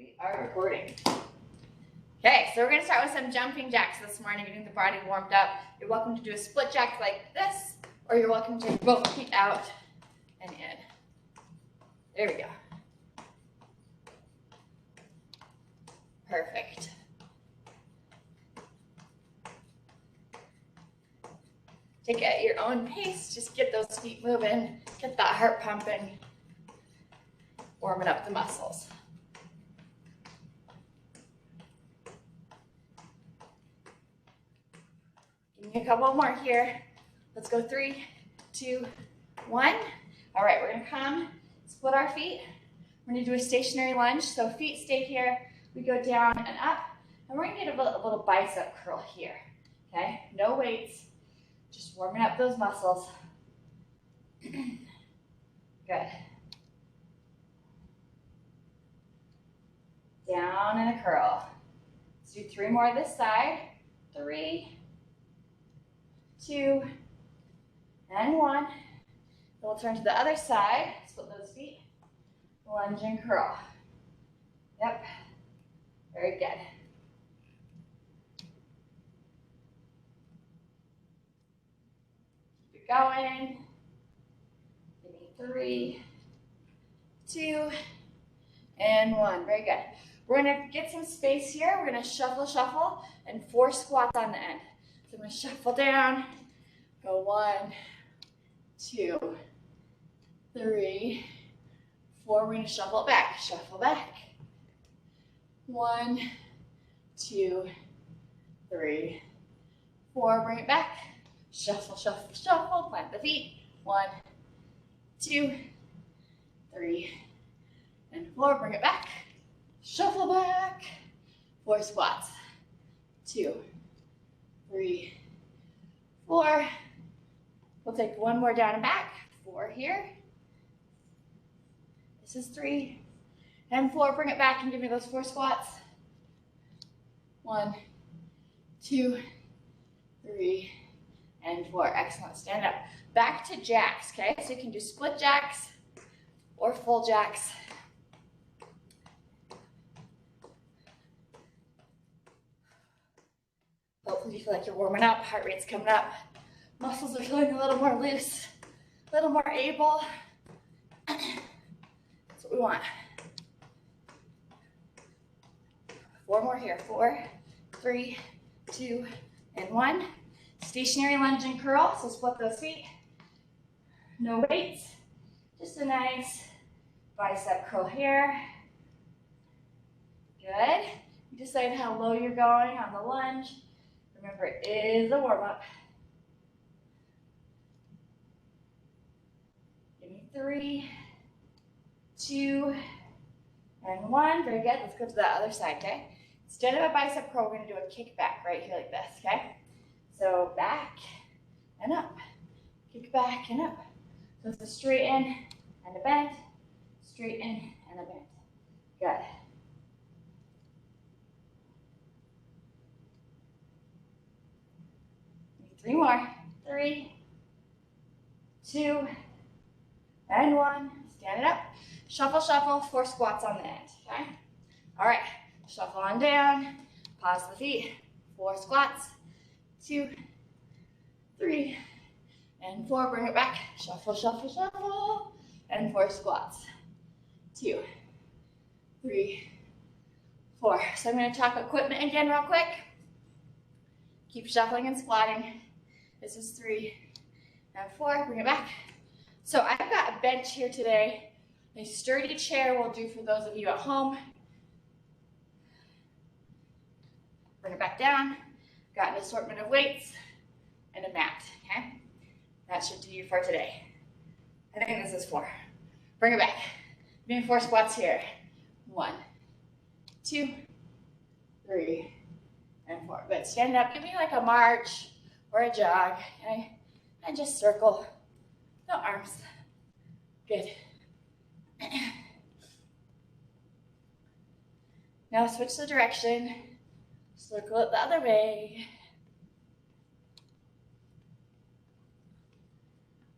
We are recording. Okay, so we're going to start with some jumping jacks this morning, getting the body warmed up. You're welcome to do a split jack like this, or you're welcome to take both feet out and in. There we go. Perfect. Take it at your own pace. Just get those feet moving, get that heart pumping, warming up the muscles. Give me a couple more here. Let's go 3, 2, 1. All right, we're gonna come, split our feet. We're gonna do a stationary lunge. So feet stay here, we go down and up, and we're gonna get a little bicep curl here, okay? No weights, just warming up those muscles. Good. Down and a curl. Let's do 3 more this side. 3, 2, and 1. Then we'll turn to the other side, split those feet, lunge and curl. Yep, very good. Keep it going. Give me 3, 2, and 1. Very good. We're gonna get some space here. We're gonna shuffle, shuffle, and 4 squats on the end. So I'm gonna shuffle down, go 1, 2, 3, 4. We're gonna shuffle it back, shuffle back. 1, 2, 3, 4. Bring it back. Shuffle, shuffle, shuffle. Plant the feet. 1, 2, 3, and 4. Bring it back. Shuffle back. 4 squats. 2, 3, 4. We'll take 1 more down and back. 4 here. This is 3 and 4. Bring it back and give me those 4 squats. 1, 2, 3, and 4. Excellent. Stand up. Back to jacks, okay? So you can do split jacks or full jacks. Hopefully you feel like you're warming up, heart rate's coming up, muscles are feeling a little more loose, a little more able. That's what we want. 4 more here. 4, 3, 2, and 1. Stationary lunge and curl, so split those feet. No weights, just a nice bicep curl here. Good. You decide how low you're going on the lunge. Remember, it is a warm-up. Give me 3, 2, and 1. Very good. Let's go to the other side, okay? Instead of a bicep curl, we're going to do a kick back right here like this, okay? So back and up. Kick back and up. So it's a straight in and a bend, straight in and a bend. Good. 3 more. 3, 2, and 1. Stand it up. Shuffle, shuffle. 4 squats on the end. Okay? All right. Shuffle on down. Pause the feet. 4 squats. 2, 3, and 4. Bring it back. Shuffle, shuffle, shuffle. And 4 squats. 2, 3, 4. So I'm going to talk equipment again real quick. Keep shuffling and squatting. This is 3 and 4. Bring it back. So I've got a bench here today. A sturdy chair will do for those of you at home. Bring it back down. Got an assortment of weights and a mat, okay? That should do you for today. I think this is 4. Bring it back. Give me 4 squats here. 1, 2, 3, and 4. Good. Stand up. Give me like a march or a jog, okay? And just circle. No arms. Good. Now switch the direction. Circle it the other way.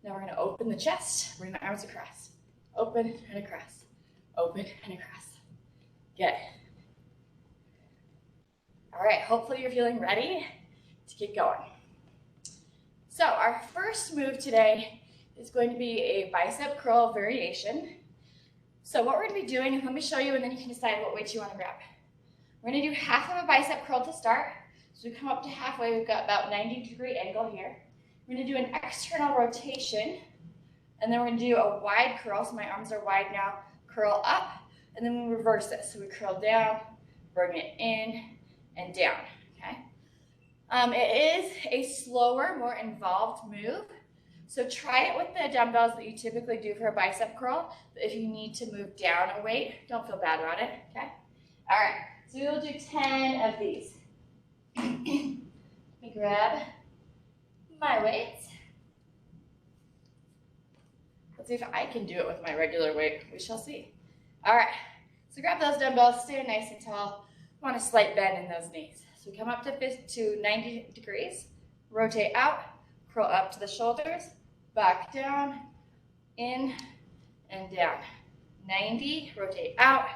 Now we're going to open the chest. Bring the arms across. Open and across. Open and across. Good. All right, hopefully you're feeling ready to get going. So our first move today is going to be a bicep curl variation. So what we're going to be doing, let me show you and then you can decide what weight you want to grab. We're going to do half of a bicep curl to start. So we come up to halfway, we've got about 90-degree angle here. We're going to do an external rotation, and then we're going to do a wide curl. So my arms are wide now, curl up, and then we reverse it. So we curl down, bring it in, and down, okay? It is a slower, more involved move. So try it with the dumbbells that you typically do for a bicep curl. But if you need to move down a weight, don't feel bad about it, okay? All right, so we'll do 10 of these. Let me grab my weights. Let's see if I can do it with my regular weight. We shall see. All right, so grab those dumbbells, stay nice and tall. Want a slight bend in those knees. So we come up to 90 degrees, rotate out, curl up to the shoulders, back down, in, and down. 90, rotate out,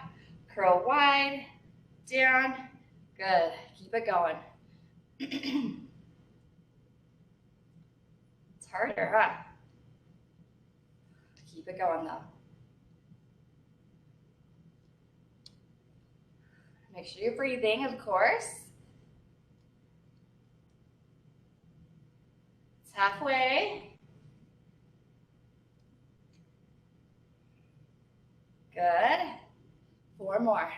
curl wide, down, good. Keep it going. It's harder, huh? Keep it going though. Make sure you're breathing, of course. It's halfway. Good. 4 more.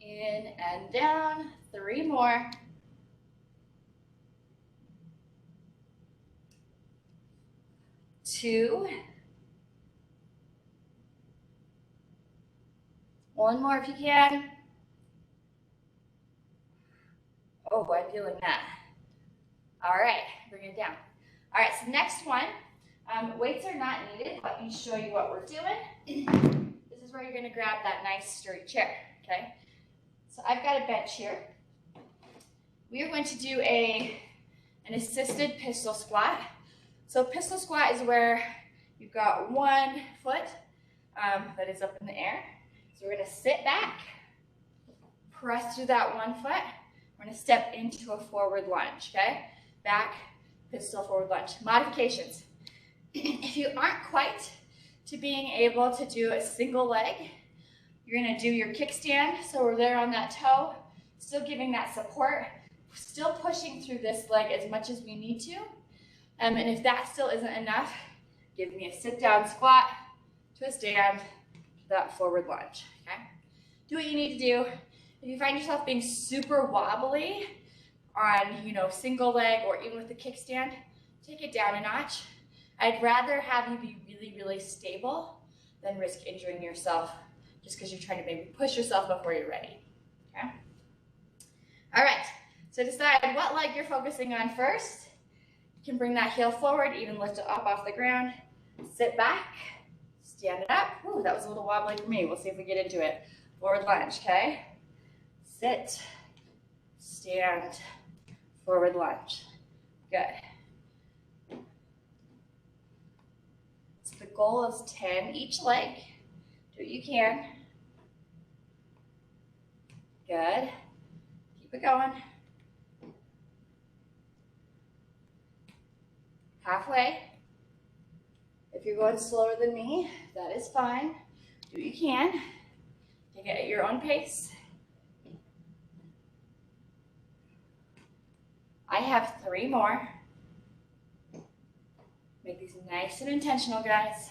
In and down. 3 more. 2. 1 more if you can. Oh, I'm feeling that. All right, bring it down. All right, so next one, weights are not needed. Let me show you what we're doing. This is where you're gonna grab that nice sturdy chair, okay? So I've got a bench here. We are going to do an assisted pistol squat. So pistol squat is where you've got 1 foot that is up in the air. So we're gonna sit back, press through that 1 foot. We're gonna step into a forward lunge, okay? Back, pistol, forward lunge. Modifications. If you aren't quite to being able to do a single leg, you're gonna do your kickstand. So we're there on that toe, still giving that support, still pushing through this leg as much as we need to. And if that still isn't enough, give me a sit down squat to a stand, to that forward lunge, okay? Do what you need to do. If you find yourself being super wobbly on, single leg or even with the kickstand, take it down a notch. I'd rather have you be really, really stable than risk injuring yourself just because you're trying to maybe push yourself before you're ready, okay? All right, so decide what leg you're focusing on first. You can bring that heel forward, even lift it up off the ground. Sit back, stand it up. Ooh, that was a little wobbly for me. We'll see if we get into it. Forward lunge, okay? Sit, stand, forward lunge. Good. So the goal is 10 each leg. Do what you can. Good. Keep it going. Halfway. If you're going slower than me, that is fine. Do what you can. Take it at your own pace. I have 3 more. Make these nice and intentional, guys.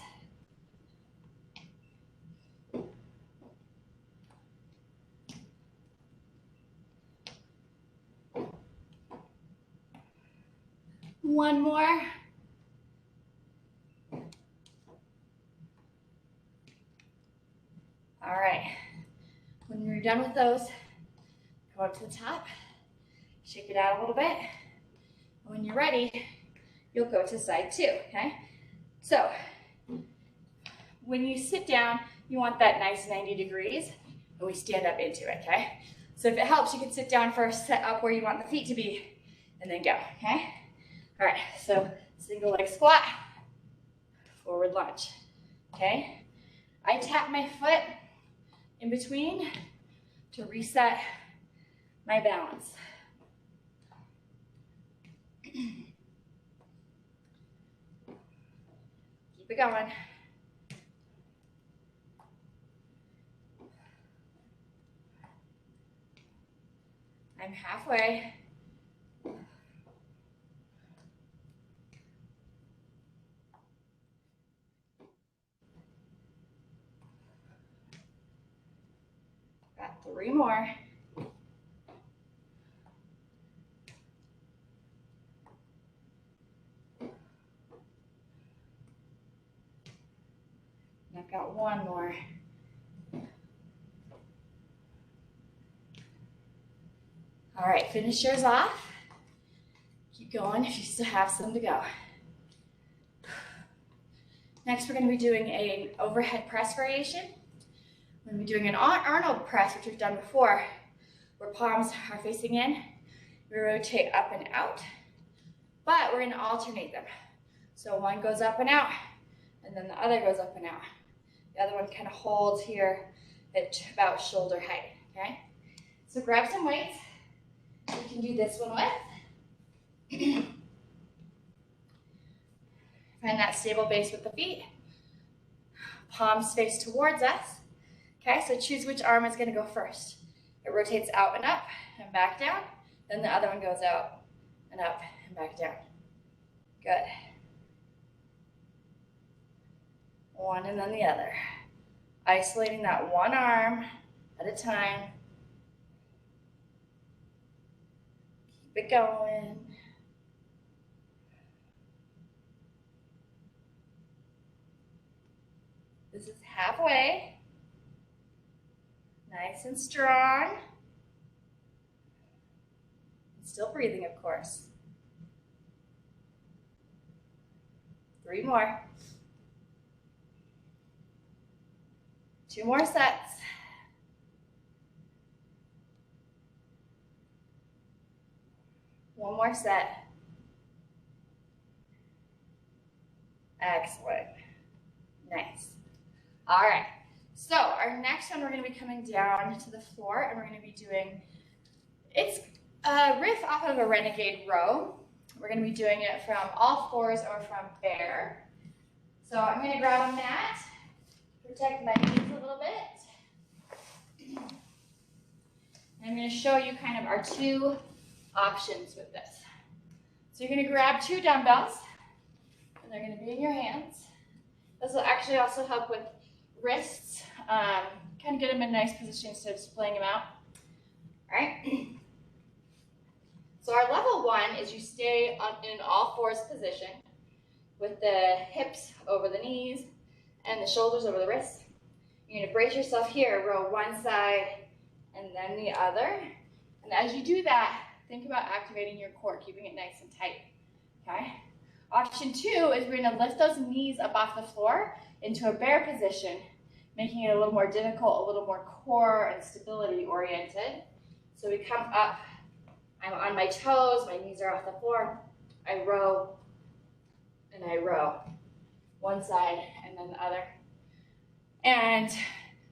One more. All right. When you're done with those, come up to the top. Shake it out a little bit. When you're ready, you'll go to side 2, okay? So, when you sit down, you want that nice 90 degrees, and we stand up into it, okay? So if it helps, you can sit down first, set up where you want the feet to be, and then go, okay? All right, so single leg squat, forward lunge. okay? I tap my foot in between to reset my balance. Keep it going. I'm halfway. Got 3 more. And I've got 1 more. All right, finish yours off. Keep going if you still have some to go. Next, we're going to be doing an overhead press variation. We're going to be doing an Arnold press, which we've done before, where palms are facing in. We rotate up and out, but we're going to alternate them. So one goes up and out, and then the other goes up and out. The other one kind of holds here at about shoulder height, okay? So grab some weights. You can do this one with. Find that stable base with the feet. Palms face towards us. Okay, so choose which arm is going to go first. It rotates out and up and back down. Then the other one goes out and up and back down. Good. One and then the other. Isolating that one arm at a time. Keep it going. This is halfway. Nice and strong. And still breathing, of course. 3 more. 2 more sets. One more set. Excellent. Nice. All right. So our next one, we're going to be coming down to the floor, and we're going to be doing, it's a riff off of a renegade row. We're going to be doing it from all fours or from bear. So I'm going to grab a mat, protect my knees a little bit. And I'm going to show you kind of our 2 options with this. So you're going to grab 2 dumbbells, and they're going to be in your hands. This will actually also help with wrists, kind of get them in nice position instead of just playing them out. All right. So our level 1 is you stay in an all fours position with the hips over the knees and the shoulders over the wrists. You're going to brace yourself here, row one side and then the other. And as you do that, think about activating your core, keeping it nice and tight. Okay. Option 2 is we're going to lift those knees up off the floor into a bear position, making it a little more difficult, a little more core and stability oriented. So we come up, I'm on my toes, my knees are off the floor, I row and I row. One side and then the other. And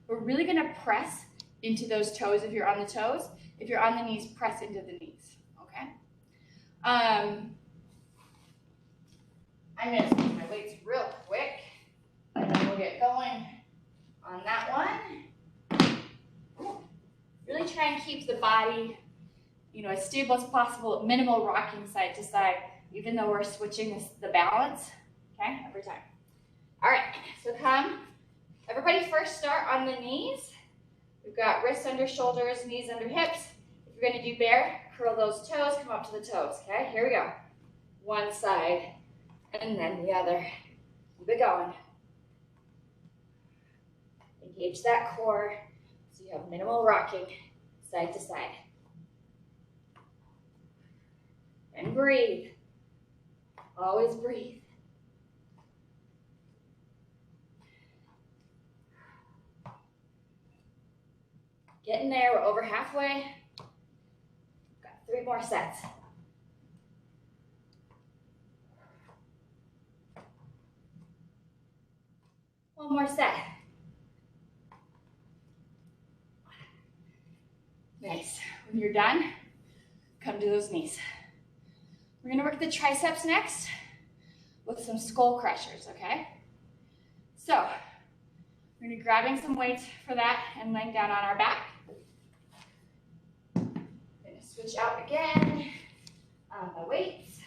we're really going to press into those toes if you're on the toes. If you're on the knees, press into the knees, okay? I'm going to take my weights real quick, and then we'll get going on that one. Really try and keep the body, as stable as possible, minimal rocking side to side, even though we're switching the balance, okay, every time. All right, so come. Everybody first start on the knees. We've got wrists under shoulders, knees under hips. If you're going to do bear, curl those toes, come up to the toes, okay? Here we go. One side, and then the other. Keep it going. Engage that core so you have minimal rocking side to side. And breathe. Always breathe. Getting there, we're over halfway. Got 3 more sets. One more set. Nice. When you're done, come to those knees. We're gonna work the triceps next with some skull crushers, okay? So, we're gonna be grabbing some weights for that and laying down on our back. Gonna switch out again on the weights.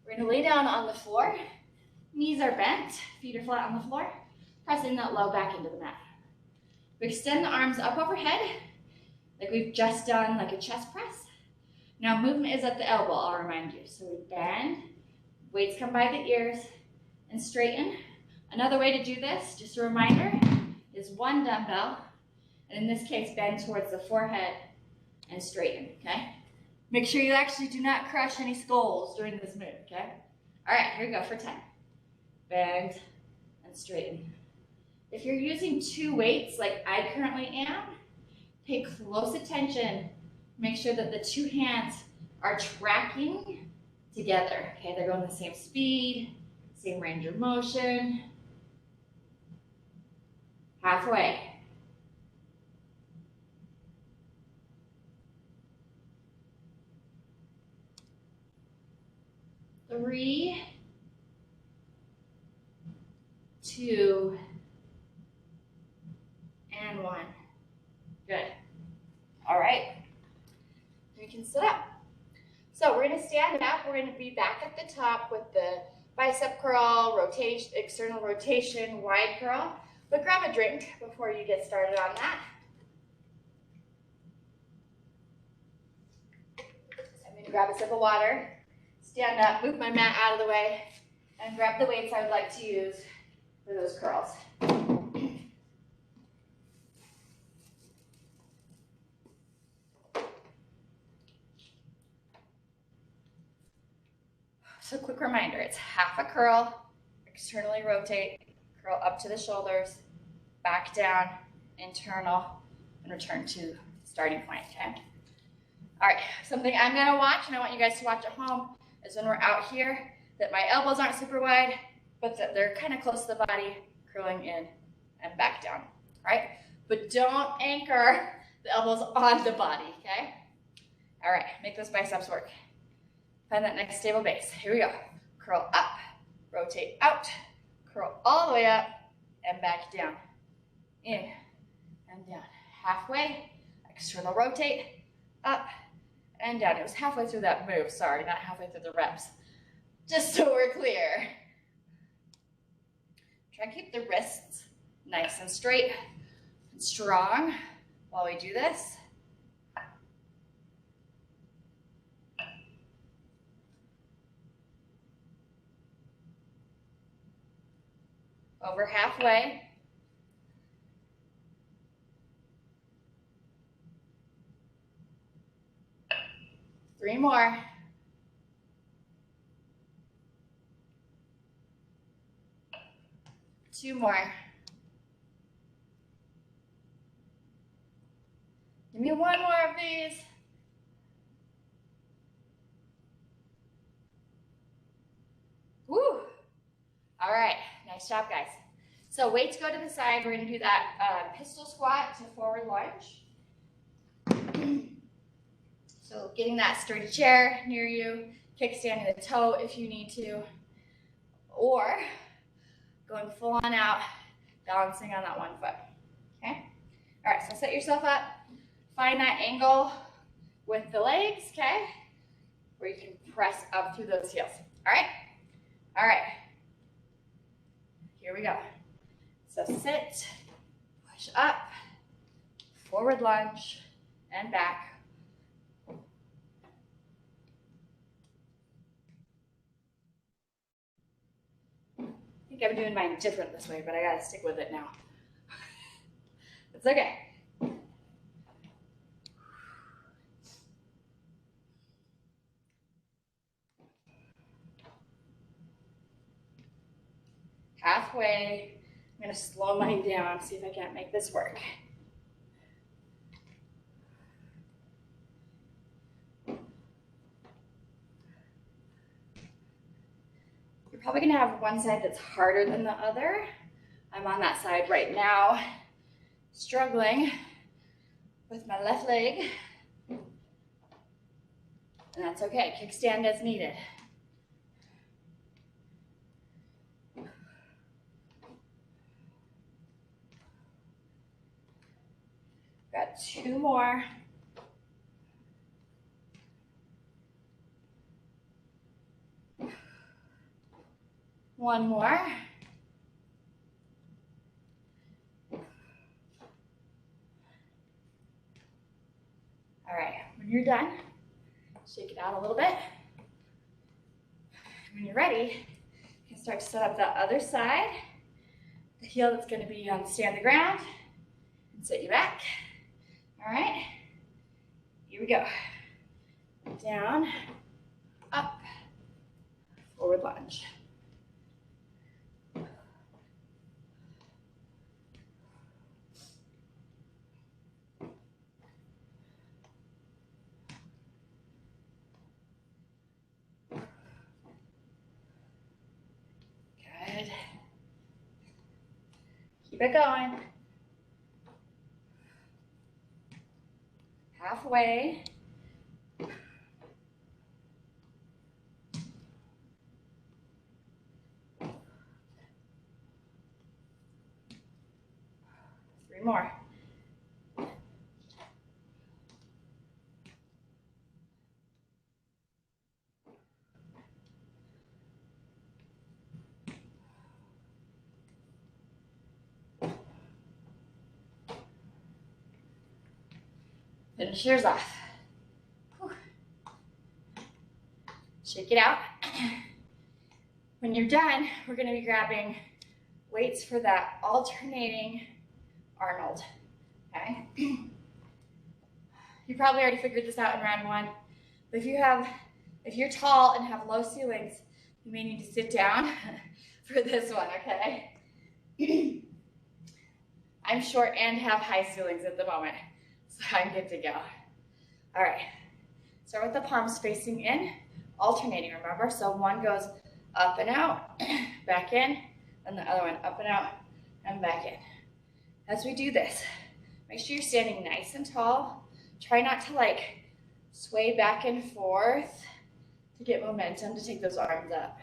We're gonna lay down on the floor. Knees are bent, feet are flat on the floor. Pressing that low back into the mat. We extend the arms up overhead, like we've just done like a chest press. Now movement is at the elbow, I'll remind you. So we bend, weights come by the ears, and straighten. Another way to do this, just a reminder, is one dumbbell, and in this case, bend towards the forehead and straighten, okay? Make sure you actually do not crush any skulls during this move, okay? All right, here we go for 10. Bend and straighten. If you're using two weights like I currently am, pay close attention. Make sure that the two hands are tracking together. Okay, they're going the same speed, same range of motion. Halfway. Three, 2, and 1. Good. All right. We can sit up. So we're going to stand up. We're going to be back at the top with the bicep curl, rotation, external rotation, wide curl. But grab a drink before you get started on that. I'm going to grab a sip of water, stand up, move my mat out of the way, and grab the weights I would like to use for those curls. So quick reminder, it's half a curl, externally rotate, curl up to the shoulders, back down, internal, and return to starting point, okay? All right, something I'm gonna watch, and I want you guys to watch at home, is when we're out here, that my elbows aren't super wide, but that they're kind of close to the body, curling in and back down, all right? But don't anchor the elbows on the body, okay? All right, make those biceps work. Find that nice stable base. Here we go. Curl up, rotate out, curl all the way up, and back down. In and down. Halfway, external rotate, up and down. It was halfway through that move, sorry, not halfway through the reps. Just so we're clear. Try and keep the wrists nice and straight and strong while we do this. Over halfway. Three more. Two more. Give me one more of these. Woo! All right, nice job, guys. So weights go to the side. We're gonna do that pistol squat to forward lunge. So getting that sturdy chair near you, kickstanding the toe if you need to, or going full on out, balancing on that one foot, okay? All right, so set yourself up, find that angle with the legs, okay? Where you can press up through those heels, all right? All right, here we go. So sit, push up, forward lunge, and back. I think I'm doing mine different this way, but I gotta stick with it now. It's okay. Halfway, I'm gonna slow mine down, see if I can't make this work. You're probably gonna have one side that's harder than the other. I'm on that side right now, struggling with my left leg. And that's okay, kickstand as needed. Got 2 more. One more. All right, when you're done, shake it out a little bit. When you're ready, you can start to set up the other side. The heel that's going to be on stay on the ground and sit you back. All right, here we go. Down, up, forward lunge. Good. Keep it going. Halfway. Three more. Finish yours off. Whew. Shake it out. When you're done, we're going to be grabbing weights for that alternating Arnold. Okay? You probably already figured this out in round 1, but if you're tall and have low ceilings, you may need to sit down for this one, okay? I'm short and have high ceilings at the moment, so I'm good to go. All right, start with the palms facing in, alternating, remember? So one goes up and out, back in, and the other one up and out, and back in. As we do this, make sure you're standing nice and tall. Try not to like sway back and forth to get momentum to take those arms up.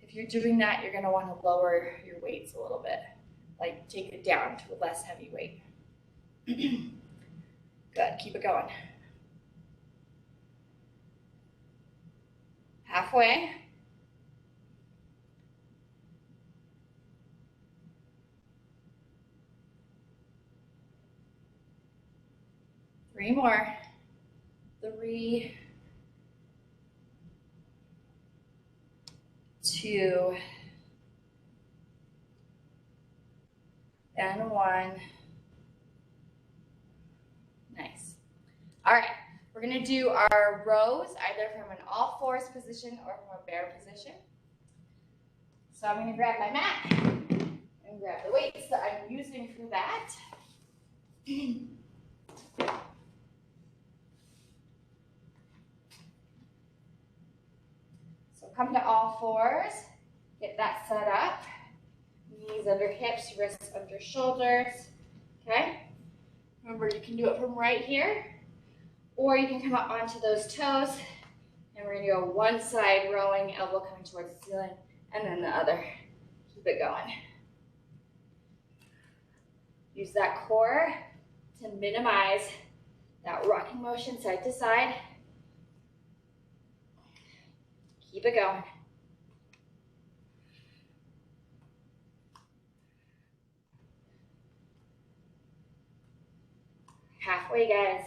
If you're doing that, you're gonna wanna lower your weights a little bit. Like take it down to a less heavy weight. Good, keep it going. Halfway. Three more. 3, 2, and 1. Nice. All right, we're gonna do our rows either from an all fours position or from a bear position. So I'm gonna grab my mat and grab the weights that I'm using for that. So come to all fours, get that set up. Knees under hips, wrists under shoulders, okay? Remember, you can do it from right here, or you can come up onto those toes, and we're gonna go one side rowing, elbow coming towards the ceiling, and then the other. Keep it going. Use that core to minimize that rocking motion side to side. Keep it going. Halfway, guys.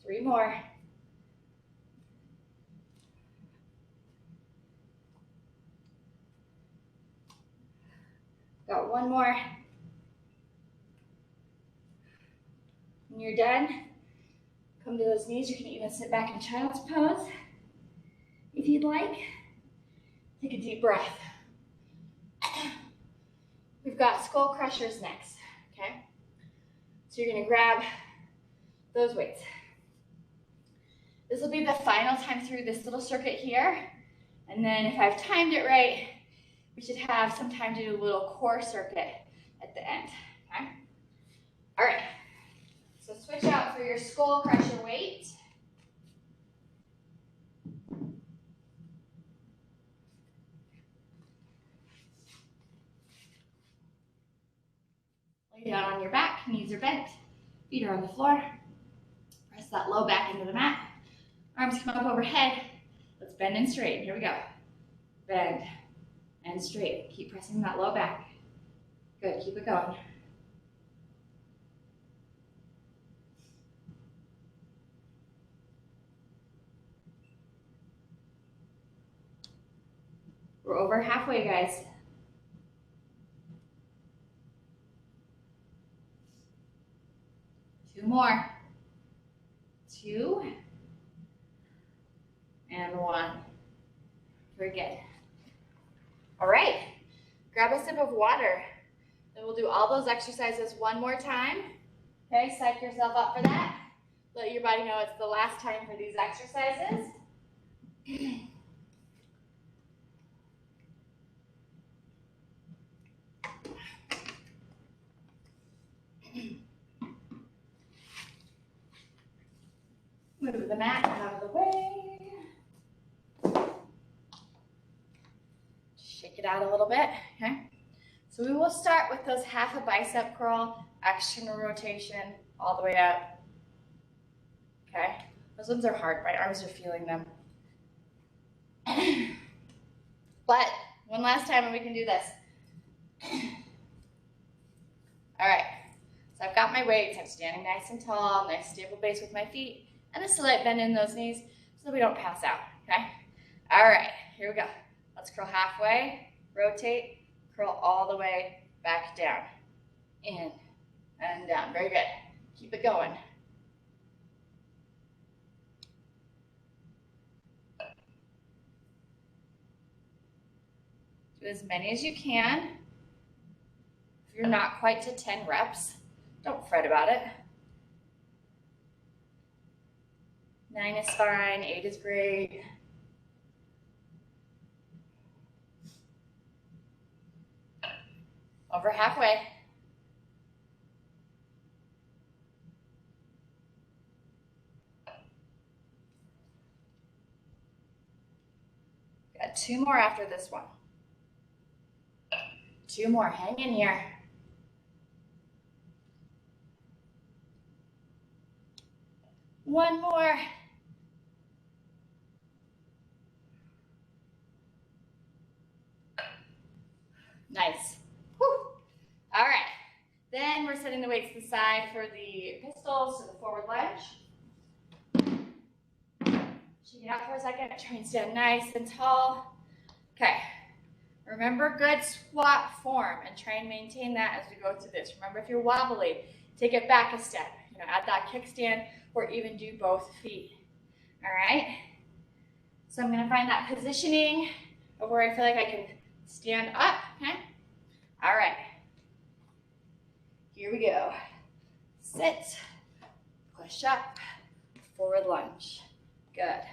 Three more. Got one more. When you're done, come to those knees. You can even sit back in child's pose if you'd like. Take a deep breath. We've got skull crushers next, okay? So you're gonna grab those weights. This will be the final time through this little circuit here. And then if I've timed it right, we should have some time to do a little core circuit at the end, okay? All right, so switch out for your skull crusher weight. Lay down on your back, knees are bent, feet are on the floor. Press that low back into the mat. Arms come up overhead. Let's bend and straighten. Here we go. Bend and straight. Keep pressing that low back. Good, keep it going. We're over halfway, guys. Two more. 2 and 1. Very good. All right, grab a sip of water. Then we'll do all those exercises one more time. Okay, psych yourself up for that. Let your body know it's the last time for these exercises. Move the mat out of the way. Shake it out a little bit, okay? So we will start with those half a bicep curl, external rotation, all the way up. Okay? Those ones are hard. My arms are feeling them. But one last time and we can do this. All right. So I've got my weights. I'm standing nice and tall, nice stable base with my feet. And a slight bend in those knees so we don't pass out, okay? All right, here we go. Let's curl halfway, rotate, curl all the way back down. In and down, very good. Keep it going. Do as many as you can. If you're not quite to 10 reps, don't fret about it. 9 is fine, 8 is great. Over halfway. Got 2 more after this one. 2 more, hang in here. One more. Nice. Whew. All right. Then we're setting the weights to the side for the pistols, so the forward lunge. Shake it out for a second. Try and stand nice and tall. Okay. Remember good squat form and try and maintain that as we go through this. Remember, if you're wobbly, take it back a step. You know, add that kickstand or even do both feet. All right. So I'm going to find that positioning of where I feel like I can stand up, okay? All right. Here we go. Sit, push up, forward lunge. Good.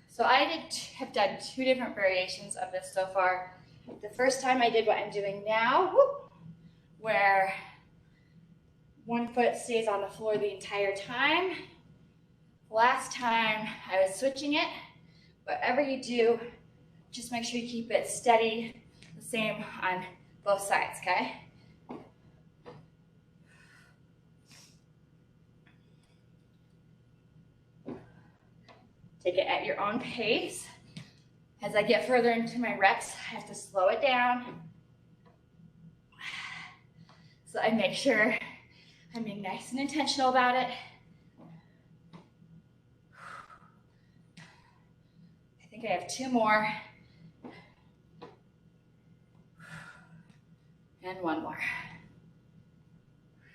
So I have done 2 different variations of this so far. The first time I did what I'm doing now, where one foot stays on the floor the entire time. Last time I was switching it. Whatever you do, just make sure you keep it steady, the same on both sides, okay? Take it at your own pace. As I get further into my reps, I have to slow it down. So I make sure I'm being nice and intentional about it. I think I have 2 more. And 1 more.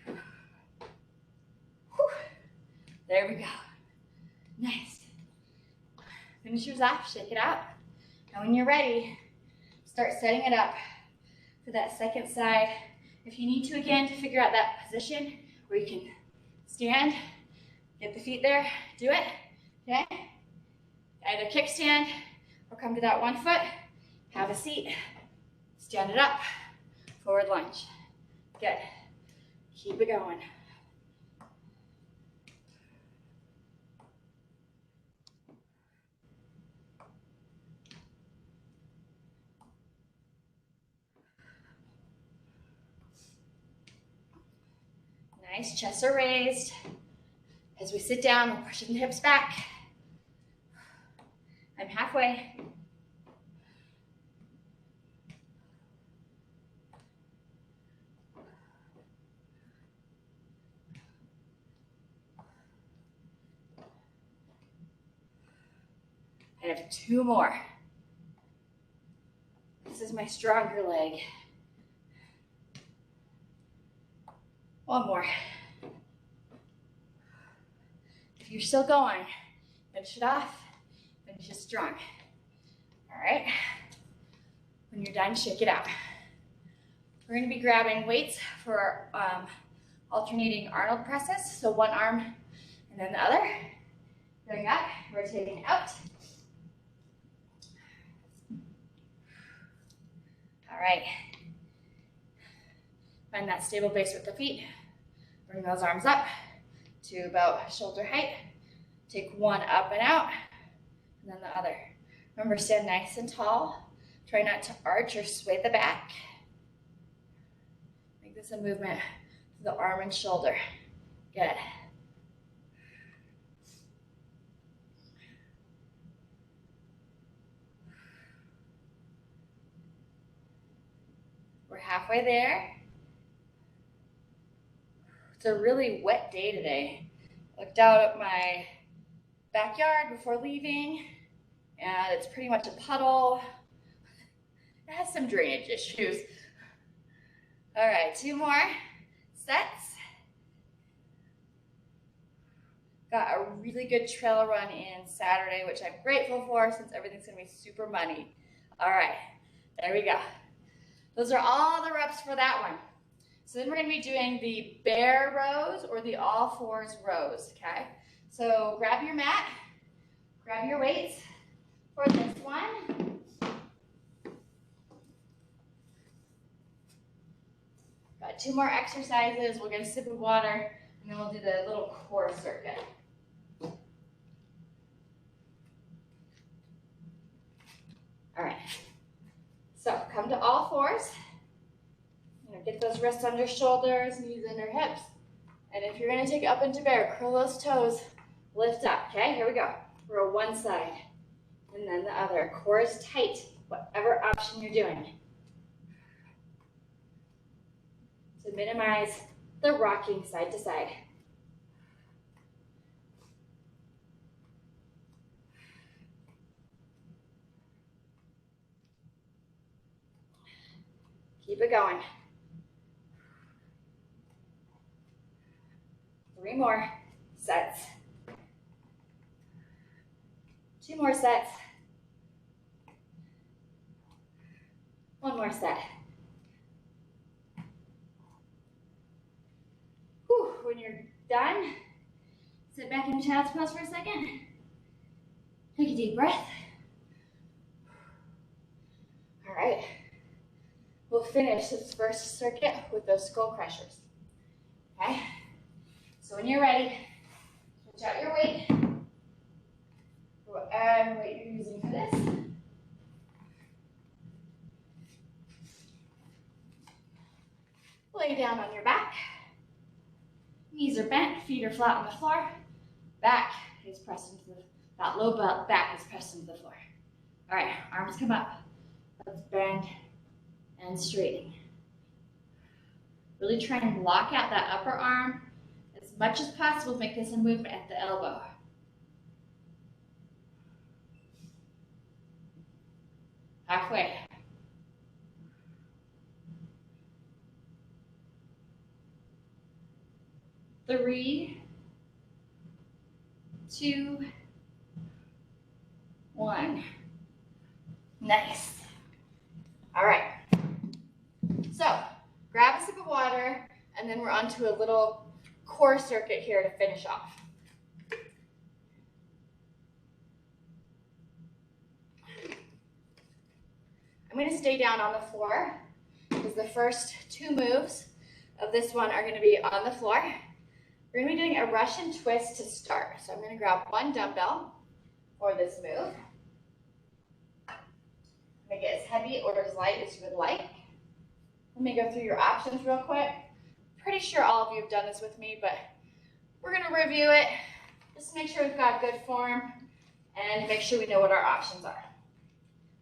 Whew. There we go. Nice. Finish yours off, shake it out. And when you're ready, start setting it up for that second side If you need to, again, to figure out that position where you can stand, get the feet there, do it, okay? Either kickstand or come to that one foot, have a seat, stand it up, forward lunge. Good. Keep it going. Nice, chests are raised. As we sit down, we're pushing the hips back. I'm halfway. I have 2 more. This is my stronger leg. 1 more. If you're still going, finish it off, finish it strong. All right. When you're done, shake it out. We're going to be grabbing weights for alternating Arnold presses. So one arm and then the other. Going up, rotating out. All right. Find that stable base with the feet. Bring those arms up to about shoulder height. Take one up and out, and then the other. Remember, stand nice and tall. Try not to arch or sway the back. Make this a movement to the arm and shoulder. Good. We're halfway there. It's a really wet day today. Looked out at my backyard before leaving, and it's pretty much a puddle. It has some drainage issues. All right, 2 more sets. Got a really good trail run in Saturday, which I'm grateful for since everything's gonna be super muddy. All right, there we go. Those are all the reps for that one. So then we're gonna be doing the bear rows or the all fours rows, okay? So grab your mat, grab your weights for this one. Got 2 more exercises. We'll get a sip of water and then we'll do the little core circuit. All right, so come to all fours. Get those wrists under shoulders, knees under hips. And if you're gonna take up into bear, curl those toes, lift up, okay? Here we go. Row one side and then the other. Core is tight, whatever option you're doing. To minimize the rocking side to side. Keep it going. 3 more sets. 2 more sets. 1 more set. Whew. When you're done, sit back in child's pose for a second. Take a deep breath. All right. We'll finish this first circuit with those skull crushers. Okay? So when you're ready, switch out your weight for whatever weight you're using for this. Lay down on your back. Knees are bent, feet are flat on the floor. Back is pressed into that low back is pressed into the floor. All right, arms come up. Let's bend and straighten. Really try and block out that upper arm as much as possible. Make this a movement at the elbow. Halfway. Three, 2, 1. Nice. All right. So grab a sip of water. and then we're onto a little core circuit here to finish off. I'm going to stay down on the floor because the first two moves of this one are going to be on the floor. We're going to be doing a Russian twist to start. So I'm going to grab one dumbbell for this move. Make it as heavy or as light as you would like. Let me go through your options real quick. Pretty sure all of you have done this with me, but we're going to review it. Just to make sure we've got good form and make sure we know what our options are.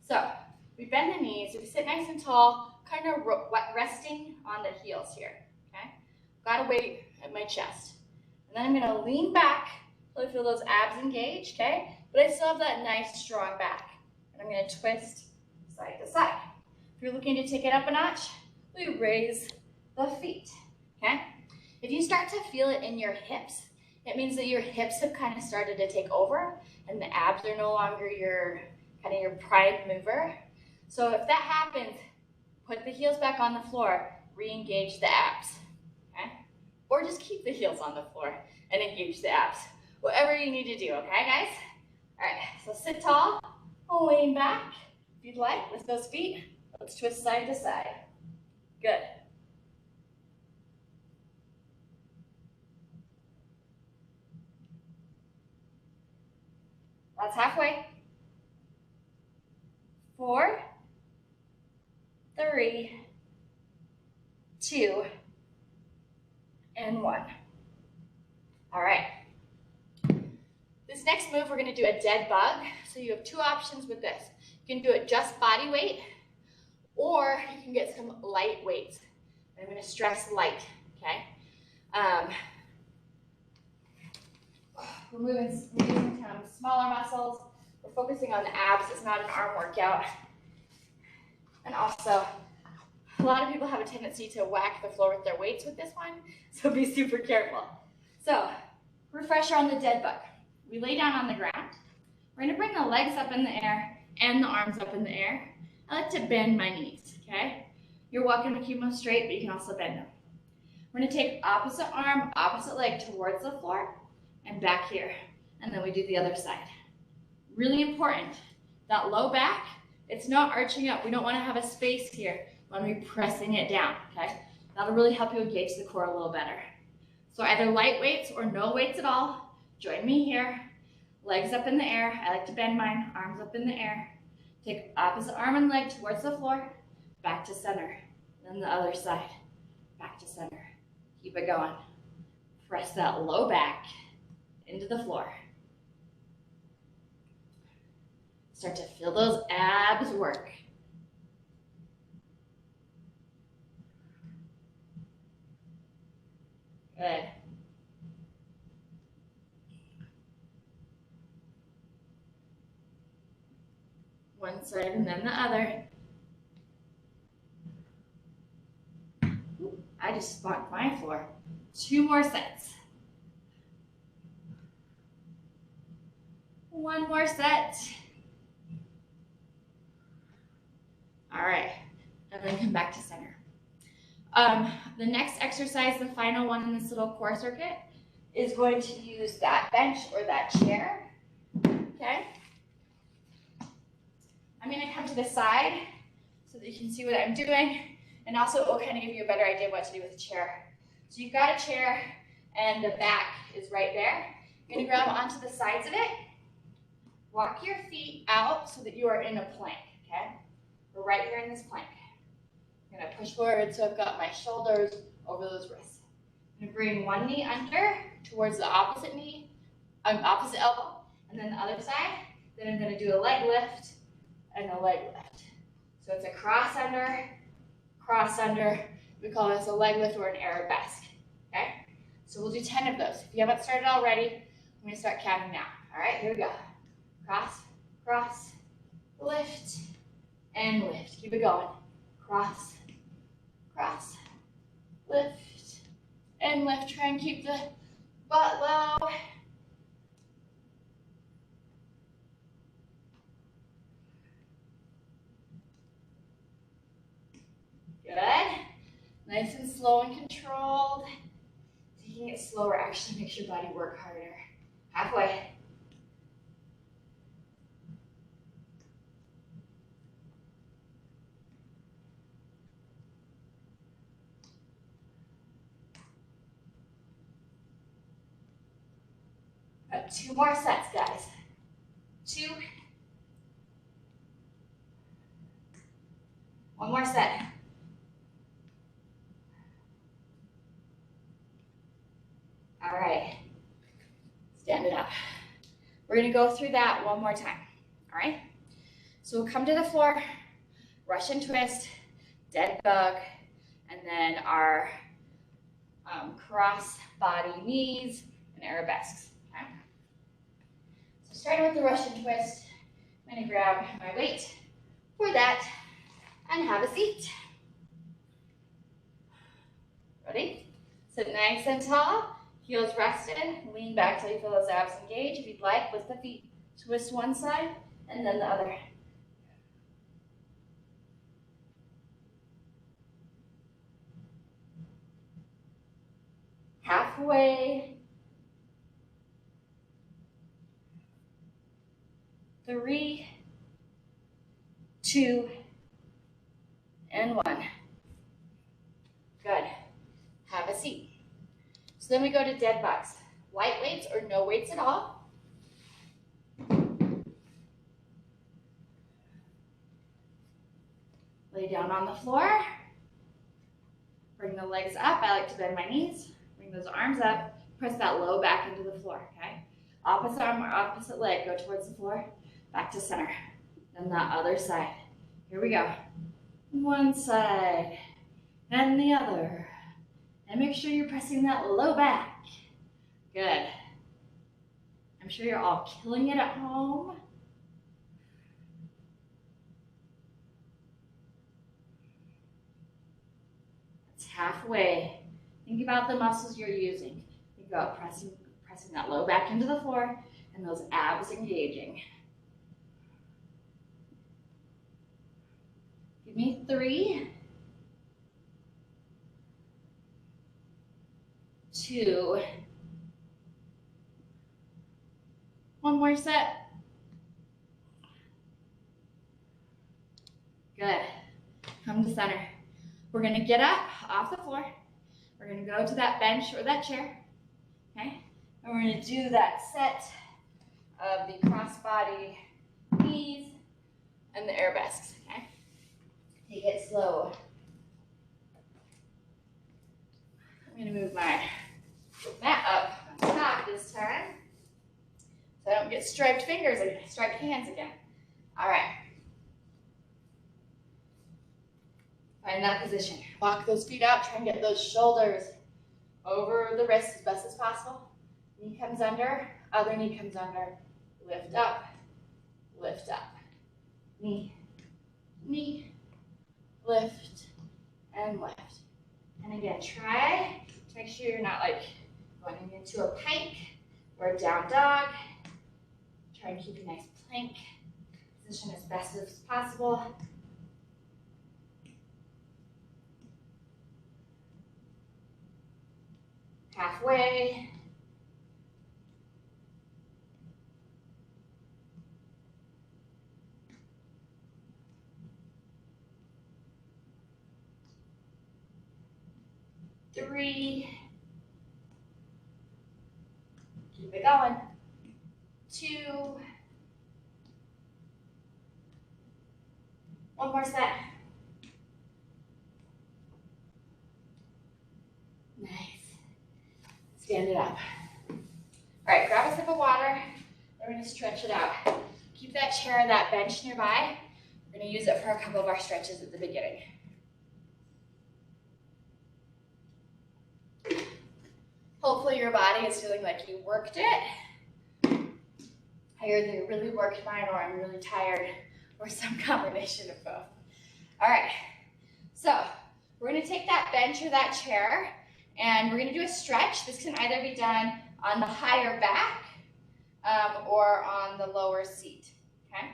So we bend the knees, we sit nice and tall, kind of resting on the heels here, okay? Got a weight at my chest. And then I'm going to lean back until I feel those abs engage, okay? But I still have that nice strong back. And I'm going to twist side to side. If you're looking to take it up a notch, we raise the feet, okay? If you start to feel it in your hips, it means that your hips have kind of started to take over and the abs are no longer your kind of your prime mover. So if that happens, put the heels back on the floor, re-engage the abs, okay? Or just keep the heels on the floor and engage the abs. Whatever you need to do, okay, guys? All right, so sit tall, lean back. If you'd like, with those feet, let's twist side to side. Good. That's halfway. 4, 3, 2, and 1. All right. This next move, we're going to do a dead bug. So you have two options with this. You can do it just body weight, or you can get some light weights. I'm going to stress light, okay? We're using kind of smaller muscles. We're focusing on the abs. It's not an arm workout. And also, a lot of people have a tendency to whack the floor with their weights with this one, so be super careful. So, refresher on the dead bug. We lay down on the ground. We're going to bring the legs up in the air and the arms up in the air. I like to bend my knees, okay? You're welcome to keep them straight, but you can also bend them. We're going to take opposite arm, opposite leg towards the floor and back here. And then we do the other side. Really important, that low back, it's not arching up. We don't want to have a space here when we're pressing it down, okay? That'll really help you engage the core a little better. So either light weights or no weights at all. Join me here. Legs up in the air. I like to bend mine. Arms up in the air. Take opposite arm and leg towards the floor. Back to center. Then the other side. Back to center. Keep it going. Press that low back into the floor. Start to feel those abs work. Good. One side and then the other. Ooh, I just sponked my floor. 2 more sets. 1 more set. All right, and then come back to center. The next exercise, the final one in this little core circuit, is going to use that bench or that chair, okay? I'm gonna come to the side so that you can see what I'm doing, and also it will kind of give you a better idea of what to do with the chair. So you've got a chair and the back is right there. You're gonna grab onto the sides of it, walk your feet out so that you are in a plank, okay? We're right here in this plank. I'm gonna push forward so I've got my shoulders over those wrists. I'm gonna bring one knee under towards the opposite knee, opposite elbow, and then the other side. Then I'm gonna do a leg lift and a leg lift. So it's a cross under. We call this a leg lift or an arabesque, okay? So we'll do 10 of those. If you haven't started already, I'm gonna start counting now. All right, here we go. Cross, cross, lift, and lift. Keep it going. Cross, cross, lift, and lift. Try and keep the butt low. Good. Nice and slow. slow and controlled. Taking it slower actually makes your body work harder. Halfway. Got 2 more sets, guys. 2. 1 more set. All right. Stand it up. We're going to go through that one more time. All right? So we'll come to the floor, Russian twist, dead bug, and then our cross body knees and arabesques. Okay? So starting with the Russian twist, I'm going to grab my weight for that and have a seat. Ready? Sit nice and tall, heels rested, lean back till you feel those abs engage. If you'd like, lift the feet, twist one side and then the other. Halfway. 3, 2, and 1. Good. Have a seat. So then we go to dead bugs. Light weights or no weights at all. Lay down on the floor. Bring the legs up. I like to bend my knees. Bring those arms up. Press that low back into the floor, okay? Opposite arm or opposite leg. Go towards the floor. Back to center. Then the other side. Here we go. One side and the other. And make sure you're pressing that low back. Good. I'm sure you're all killing it at home. It's halfway. Think about the muscles you're using. Think about pressing that low back into the floor and those abs engaging. Give me 3, 2, 1 more set. Good. Come to center. We're going to get up off the floor. We're going to go to that bench or that chair. Okay? And we're going to do that set of the crossbody knees and the arabesques. Okay? Take it slow. I'm going to move my mat up on top this time so I don't get striped fingers and striped hands again. All right. Find that position. Walk those feet out. Try and get those shoulders over the wrists as best as possible. Knee comes under, other knee comes under. Lift up, knee, knee, lift, and lift. And again, try to make sure you're not like going into a pike or a down dog. Try and keep a nice plank position as best as possible. Halfway. Three. Keep it going. 2. 1 more set. Nice. Stand it up. All right, grab a sip of water. We're going to stretch it out. Keep that chair or that bench nearby. We're going to use it for a couple of our stretches at the beginning. Hopefully your body is feeling like you worked it. I either really worked mine or I'm really tired or some combination of both. All right, so we're going to take that bench or that chair and we're going to do a stretch. This can either be done on the higher back or on the lower seat, okay?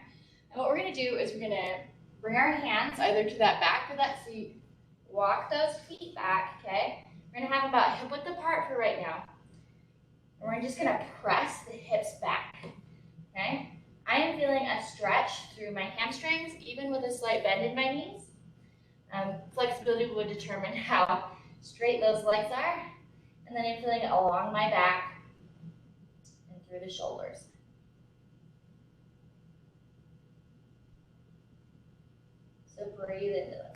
And what we're going to do is we're going to bring our hands either to that back or that seat Walk those feet back, okay? We're gonna have about hip width apart for right now. And we're just gonna press the hips back, okay? I am feeling a stretch through my hamstrings, even with a slight bend in my knees. Flexibility would determine how straight those legs are. And then I'm feeling it along my back and through the shoulders. So breathe into this.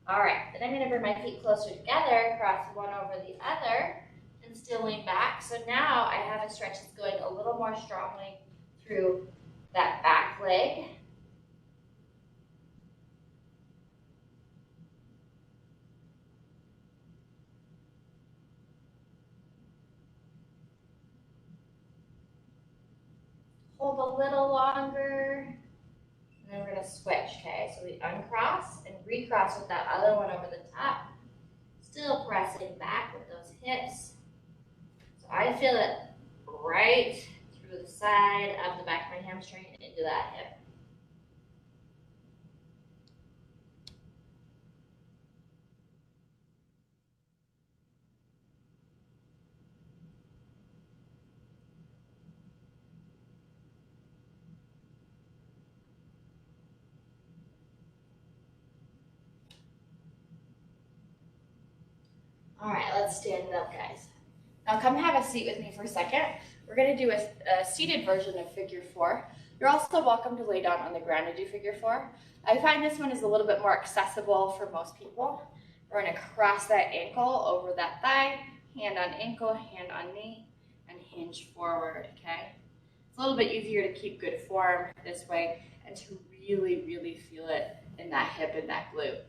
All right, then I'm gonna bring my feet closer together, cross one over the other, and still lean back. So now I have a stretch that's going a little more strongly through that back leg. Hold a little longer, and then we're gonna switch, okay? So we uncross and recross with that other one over the top. Still pressing back with those hips. So I feel it right through the side of the back of my hamstring and into that hip. All right, let's stand up, guys. Now come have a seat with me for a second. We're gonna do a seated version of figure 4. You're also welcome to lay down on the ground and do figure 4. I find this one is a little bit more accessible for most people. We're gonna cross that ankle over that thigh, hand on ankle, hand on knee, and hinge forward, okay? It's a little bit easier to keep good form this way and to really, really feel it in that hip and that glute.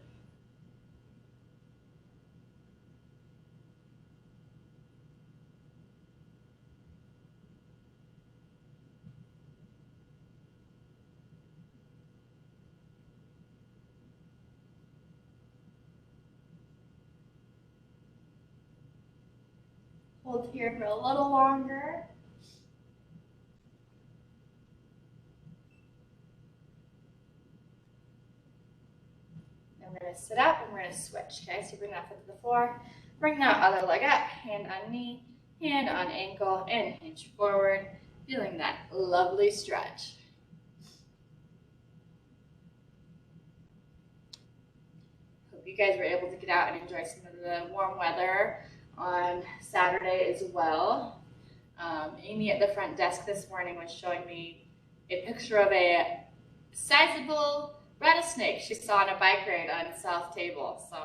Hold here for a little longer. We're going to sit up and we're going to switch, okay? So bring that foot to the floor, bring that other leg up, hand on knee, hand on ankle, and hinge forward, feeling that lovely stretch. Hope you guys were able to get out and enjoy some of the warm weather on Saturday as well. Amy at the front desk this morning was showing me a picture of a sizable rattlesnake she saw on a bike ride on South Table. So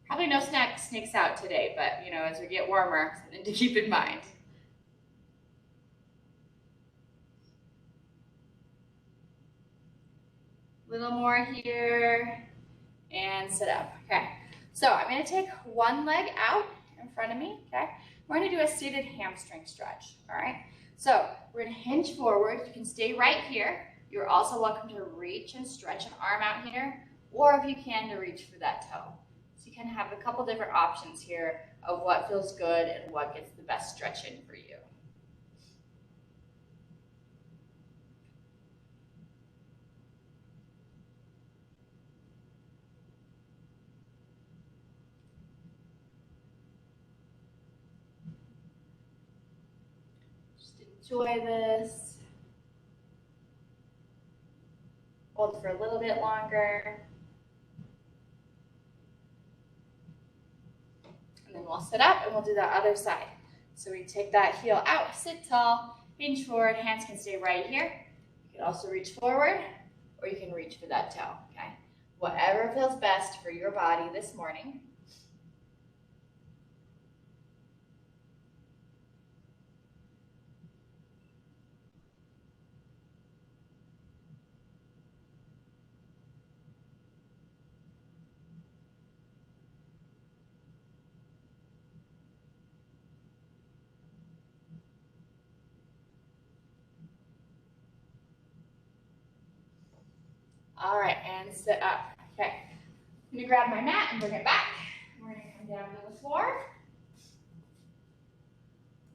probably no snakes out today, but you know, as we get warmer, something to keep in mind. A little more here and sit up. Okay, so I'm going to take one leg out in front of me. Okay, we're going to do a seated hamstring stretch. All right, so we're going to hinge forward. You can stay right here. You're also welcome to reach and stretch an arm out here, or if you can, to reach for that toe. So you kind of have a couple different options here of what feels good and what gets the best stretch in for you. Just enjoy this. Hold for a little bit longer. And then we'll sit up and we'll do the other side. So we take that heel out, sit tall, hinge forward, hands can stay right here. You can also reach forward or you can reach for that toe, okay? Whatever feels best for your body this morning. All right, and sit up. Okay, I'm gonna grab my mat and bring it back. We're gonna come down to the floor.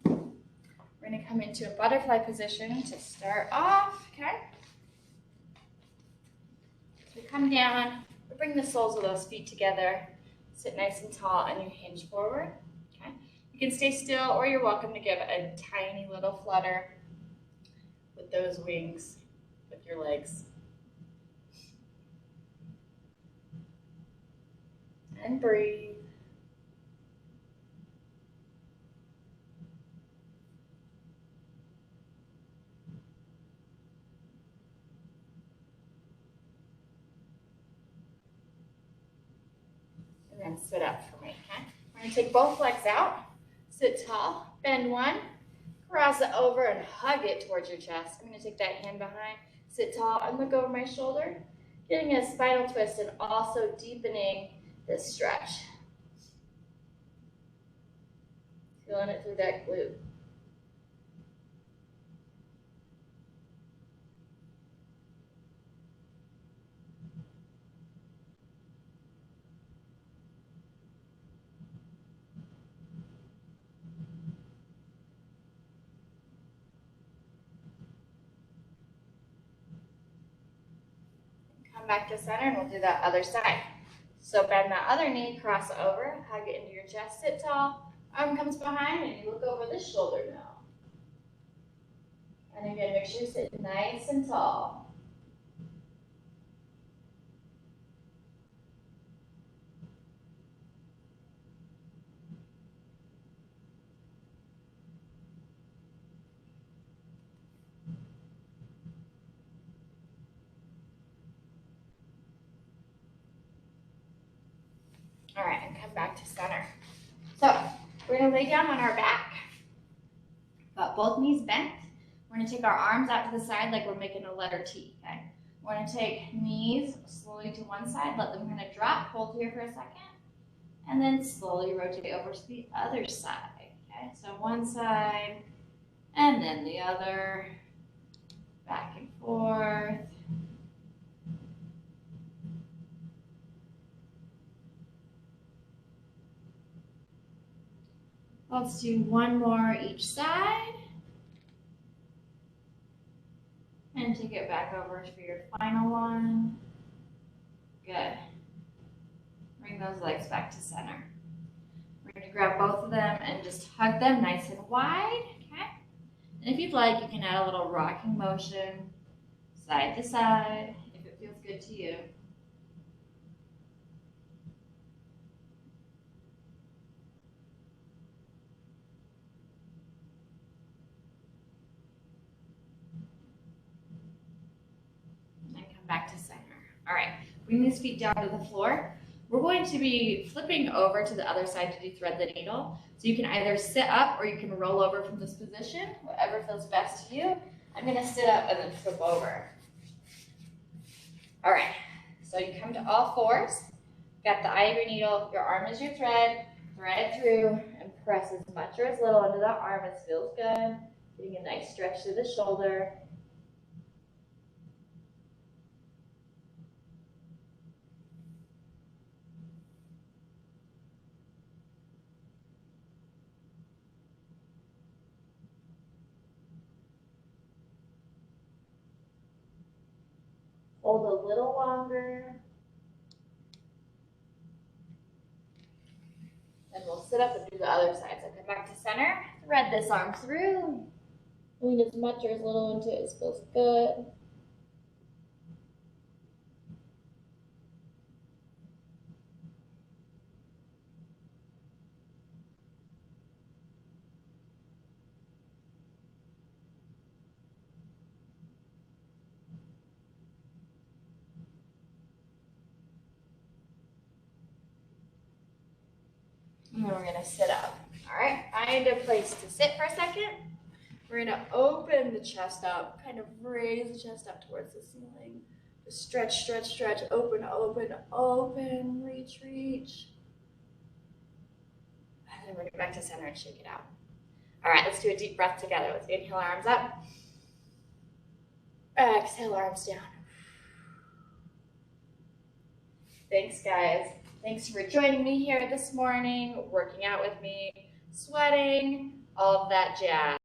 We're We're going to come into a butterfly position to start off, okay? So come down, bring the soles of those feet together, sit nice and tall, and you hinge forward, okay? You can stay still, or you're welcome to give a tiny little flutter with those wings, with your legs. And breathe. And then sit up for me, okay? We're going to take both legs out, sit tall, bend one, cross it over and hug it towards your chest. I'm going to take that hand behind, sit tall and look over my shoulder, getting a spinal twist and also deepening this stretch. Feeling it through that glute. Come back to center and we'll do that other side. So bend that other knee, cross over, hug it into your chest, sit tall, arm comes behind and you look over this shoulder now. And again, make sure you sit nice and tall. All right, and come back to center. So we're gonna lay down on our back, got both knees bent. We're gonna take our arms out to the side like we're making a letter T, okay? We're gonna take knees slowly to one side, let them kind of drop, hold here for a second, and then slowly rotate over to the other side, okay? So one side, and then the other, back and forth. Let's do one more each side. And take it back over for your final one. Good. Bring those legs back to center. We're going to grab both of them and just hug them nice and wide, okay? And if you'd like, you can add a little rocking motion, side to side, if it feels good to you. Back to center. All right, bring these feet down to the floor. We're going to be flipping over to the other side to do thread the needle. So you can either sit up or you can roll over from this position, whatever feels best to you. I'm gonna sit up and then flip over. All right, so you come to all fours, got the eye of your needle, your arm is your thread through and press as much or as little into the arm as feels good. Getting a nice stretch through the shoulder. Hold a little longer. And we'll sit up and do the other side. So come back to center, thread this arm through. Lean as much or as little into it as feels good. And then we're gonna sit up. All right, find a place to sit for a second. We're gonna open the chest up, kind of raise the chest up towards the ceiling. Just stretch, stretch, stretch, open, open, open, reach, reach. And then we're gonna get back to center and shake it out. All right, let's do a deep breath together. Let's inhale, arms up. Exhale, arms down. Thanks, guys. Thanks for joining me here this morning, working out with me, sweating, all of that jazz.